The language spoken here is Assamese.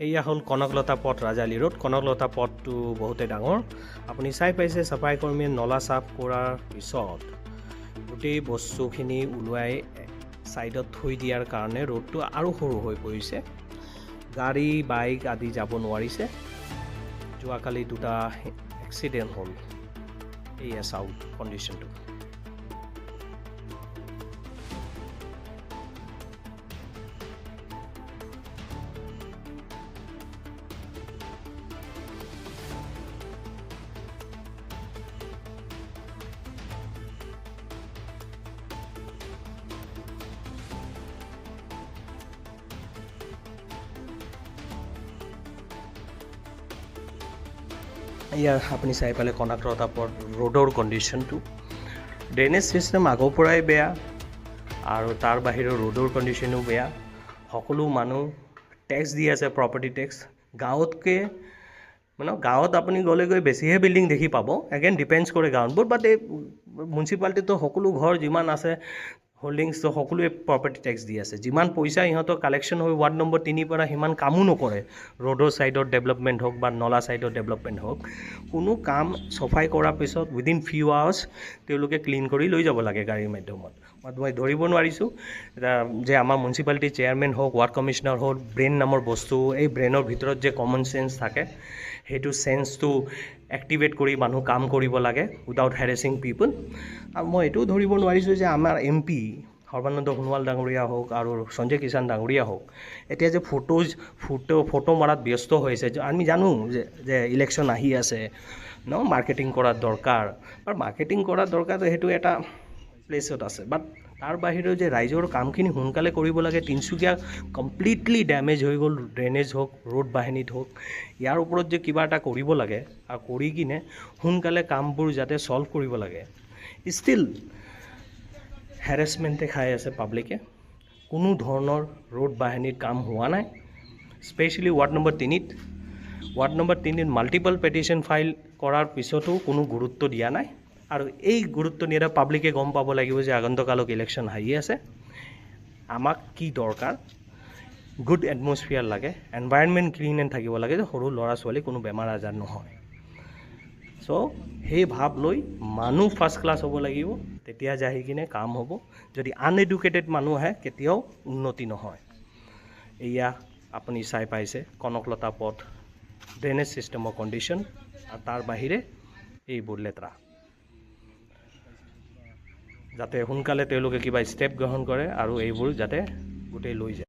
এয়া হ'ল কনকলতা পথ ৰাজালি ৰোড। কনকলতা পথটো বহুতে ডাঙৰ। আপুনি চাই পাইছে চাফাই কৰ্মীয়ে নলা চাফ কৰাৰ পিছত গোটেই বস্তুখিনি ওলোৱাই ছাইডত থৈ দিয়াৰ কাৰণে ৰোডটো আৰু সৰু হৈ পৰিছে। গাড়ী বাইক আদি যাব নোৱাৰিছে। যোৱাকালি দুটা এক্সিডেণ্ট হ'ল। এয়া চাওক কণ্ডিশ্যনটো। ইয়াৰ আপুনি চাই পালে কনকলতা পথ ৰোডৰ কণ্ডিশ্যনটো। ড্ৰেইনেজ ছিষ্টেম আগৰ পৰাই বেয়া আৰু তাৰ বাহিৰেও ৰোডৰ কণ্ডিশ্যনো বেয়া। সকলো মানুহ টেক্স দি আছে, প্ৰপাৰ্টি টেক্স। গাঁৱতকৈ গাঁৱত আপুনি গ'লেগৈ বেছিহে বিল্ডিং দেখি পাব। এগেইন ডিপেণ্ডছ কৰে গাঁৱবোৰ, বাট এই মিউনিচিপালিটিতো সকলো ঘৰ যিমান আছে হোল্ডিংছটো সকলোৱে প্ৰপাৰ্টি টেক্স দি আছে। যিমান পইচা ইহঁতৰ কালেকশ্যন হৈ ৱাৰ্ড নম্বৰ 3 পৰা সিমান কামো নকৰে। ৰোডৰ ছাইডৰ ডেভেলপমেণ্ট হওক বা নলা ছাইডৰ ডেভেলপমেণ্ট হওক, কোনো কাম চফাই কৰাৰ পিছত উইদিন ফিউ আৱাৰ্ছ তেওঁলোকে ক্লিন কৰি লৈ যাব লাগে গাড়ীৰ মাধ্যমত। মই ধৰিব নোৱাৰিছোঁ যে আমাৰ মিউনিচিপালিটিৰ চেয়াৰমেন হওক, ৱাৰ্ড কমিশ্যনাৰ হওক, ব্ৰেইন নামৰ বস্তু, এই ব্ৰেইনৰ ভিতৰত যে কমন চেন্স থাকে, সেইটো চেন্সটো এক্টিভেট কৰি মানুহ কাম কৰিব লাগে উইদাউট হেৰেছিং পিপল। আৰু মই এইটোও ধৰিব নোৱাৰিছোঁ যে আমাৰ MP সৰ্বানন্দ সোণোৱাল ডাঙৰীয়া হওক আৰু সঞ্জয় কিষাণ ডাঙৰীয়া হওক, এতিয়া যে ফটো মাৰাত ব্যস্ত হৈছে। আমি জানো যে ইলেকশ্যন আহি আছে মাৰ্কেটিং কৰাৰ দৰকাৰ, আৰু মাৰ্কেটিং কৰাৰ দৰকাৰ সেইটো এটা প্লেচত আছে, বাট তাৰ বাহিৰেও যে ৰাইজৰ কামখিনি সোনকালে কৰিব লাগে। তিনিচুকীয়া কমপ্লিটলি ডেমেজ হৈ গ'ল, ড্ৰেইনেজ হওক, ৰোড বাহিনীত হওক। ইয়াৰ ওপৰত যে কিবা এটা কৰিব লাগে আৰু কৰি কিনে সোনকালে কামবোৰ যাতে ছল্ভ কৰিব লাগে। ষ্টিল হেৰেছমেণ্টে খাই আছে পাব্লিকে। কোনো ধৰণৰ ৰোড বাহিনীৰ কাম হোৱা নাই। স্পেচিয়েলি ৱাৰ্ড নম্বৰ 3ত মাল্টিপল পেটিশ্যন ফাইল কৰাৰ পিছতো কোনো গুৰুত্ব দিয়া নাই। আৰু এই গুৰুত্ব নিদিয়া পাব্লিকে গম পাব লাগিব যে আগন্তকালক ইলেকশ্যন আহি আছে। আমাক কি দৰকাৰ, গুড এটমছফিয়াৰ লাগে, এনভাইৰনমেণ্ট ক্লিন এণ্ড থাকিব লাগে, যে সৰু ল'ৰা ছোৱালী কোনো বেমাৰ আজাৰ নহয়। চ' সেই ভাৱ লৈ মানুহ ফাৰ্ষ্ট ক্লাছ হ'ব লাগিব, তেতিয়া যাই কিনে কাম হ'ব। যদি আনএডুকেটেড মানুহ আহে কেতিয়াও উন্নতি নহয়। এয়া আপুনি চাই পাইছে কনকলতা পথ ড্ৰেইনেজ ছিষ্টেমৰ কণ্ডিশ্যন, আৰু তাৰ বাহিৰে এইবোৰ লেতেৰা। যাতে সোনকালে তেওঁলোকে কিবা ষ্টেপ গ্ৰহণ কৰে আৰু এইবোৰ যাতে গোটেই লৈ যায়।